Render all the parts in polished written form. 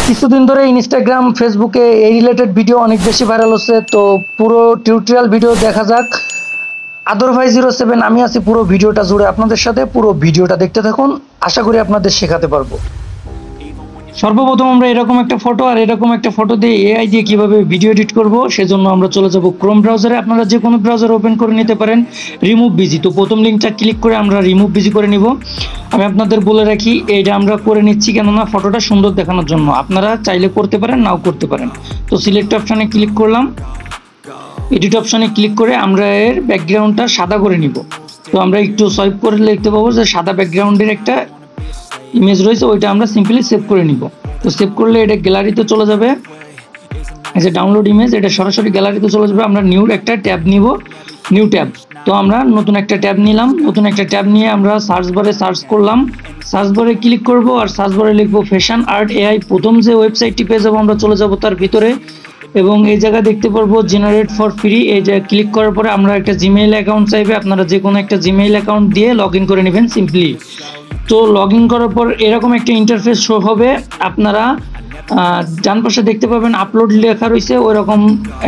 কিছুদিন ধরে ইনস্টাগ্রাম ফেসবুকে এই রিলেটেড ভিডিও অনেক বেশি ভাইরাল হচ্ছে। তো পুরো টিউটোরিয়াল ভিডিও দেখা যাক। আদর ভাই 07 আমি আছি পুরো ভিডিওটা জুড়ে আপনাদের সাথে। পুরো ভিডিওটা দেখতে থাকুন, আশা করি আপনাদের শেখাতে পারবো। সর্বপ্রথম আমরা এরকম একটা ফটো আর এরকম একটা ফটো দিয়ে এআই দিয়ে কিভাবে ভিডিও এডিট করব সেজন্য আমরা চলে যাব ক্রোম ব্রাউজারে। আপনারা যে কোনো ব্রাউজার ওপেন করে নিতে পারেন। রিমুভ বিজি, তো প্রথম লিঙ্কটা ক্লিক করে আমরা রিমুভ বিজি করে নিব। আমি আপনাদের বলে রাখি এইটা আমরা করে নিচ্ছি কেননা ফটোটা সুন্দর দেখানোর জন্য। আপনারা চাইলে করতে পারেন, নাও করতে পারেন। তো সিলেক্ট অপশানে ক্লিক করলাম, এডিট অপশানে ক্লিক করে আমরা এর ব্যাকগ্রাউন্ডটা সাদা করে নিব। তো আমরা একটু সোয়াইপ করে দেখতে পাবো যে সাদা ব্যাকগ্রাউন্ডের একটা ইমেজ রয়েছে, ওইটা আমরা সিম্পলি সেভ করে নিব। তো সেভ করলে এটা গ্যালারিতে চলে যাবে। এই যে ডাউনলোড ইমেজ, এটা সরাসরি গ্যালারিতে চলে যাবে। আমরা নিউ একটা ট্যাব নিব, নিউ ট্যাব। তো আমরা নতুন একটা ট্যাব নিলাম। নতুন একটা ট্যাব নিয়ে আমরা সার্চ বারে সার্চ করলাম, সার্চ বারে ক্লিক করব আর সার্চ বারে লিখবো ফ্যাশন আর্ট এআই। প্রথম যে ওয়েবসাইটটি পেয়ে যাবো আমরা চলে যাব তার ভিতরে, এবং এই জায়গায় দেখতে পারবো জেনারেট ফর ফ্রি। এই জায়গায় ক্লিক করার পরে আমরা একটা জিমেইল অ্যাকাউন্ট চাইবে, আপনারা যে কোনো একটা জিমেইল অ্যাকাউন্ট দিয়ে লগ ইন করে নেবেন সিম্পলি। তো লগ ইন করার পর এরকম একটা ইন্টারফেস শো হবে। আপনারা ডান পাশে দেখতে পাবেন আপলোড লেখা রয়েছে, ওইরকম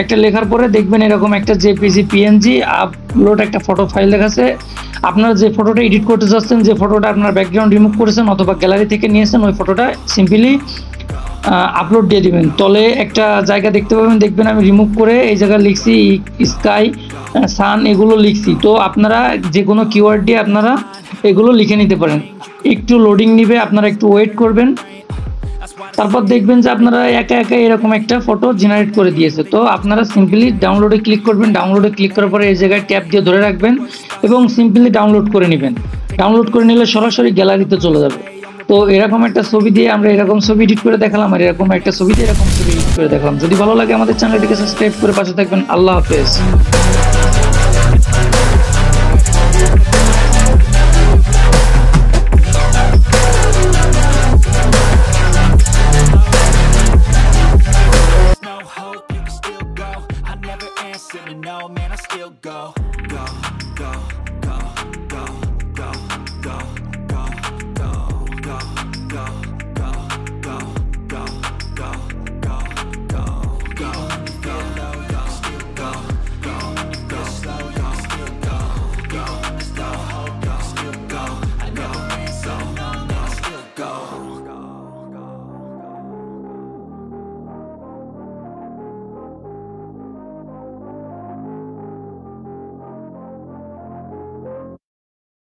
একটা লেখার পরে দেখবেন এরকম একটা জেপিজি পিএনজি আপলোড একটা ফটো ফাইল দেখাচ্ছে। আপনারা যে ফটোটা এডিট করতে যাচ্ছেন, যে ফটোটা আপনার ব্যাকগ্রাউন্ড রিমুভ করেছেন অথবা গ্যালারি থেকে নিয়েছেন, ওই ফটোটা সিম্পলি আপলোড দিয়ে দিবেন। তলে একটা জায়গা দেখতে পাবেন, দেখবেন আমি রিমুভ করে এই জায়গায় লিখছি স্কাই, সান, এগুলো লিখছি। তো আপনারা যে কোনো কিওয়ার্ড দিয়ে আপনারা এগুলো লিখে নিতে পারেন। একটু লোডিং নিবে, আপনারা একটু ওয়েট করবেন। তারপর দেখবেন যে আপনারা একা একা এরকম একটা ফটো জেনারেট করে দিয়েছে। তো আপনারা সিম্পলি ডাউনলোডে ক্লিক করবেন। ডাউনলোডে ক্লিক করার পরে এই জায়গায় ট্যাপ দিয়ে ধরে রাখবেন এবং সিম্পলি ডাউনলোড করে নেবেন। ডাউনলোড করে নিলে সরাসরি গ্যালারিতে চলে যাবে। তো এরকম একটা ছবি দিয়ে আমরা এরকম ছবি এডিট করে দেখালাম, আর এরকম একটা ছবি দিয়ে এরকম ছবি এডিট করে দেখালাম। যদি ভালো লাগে আমাদের চ্যানেলটিকে সাবস্ক্রাইব করে পাশে থাকবেন। আল্লাহ হাফেজ।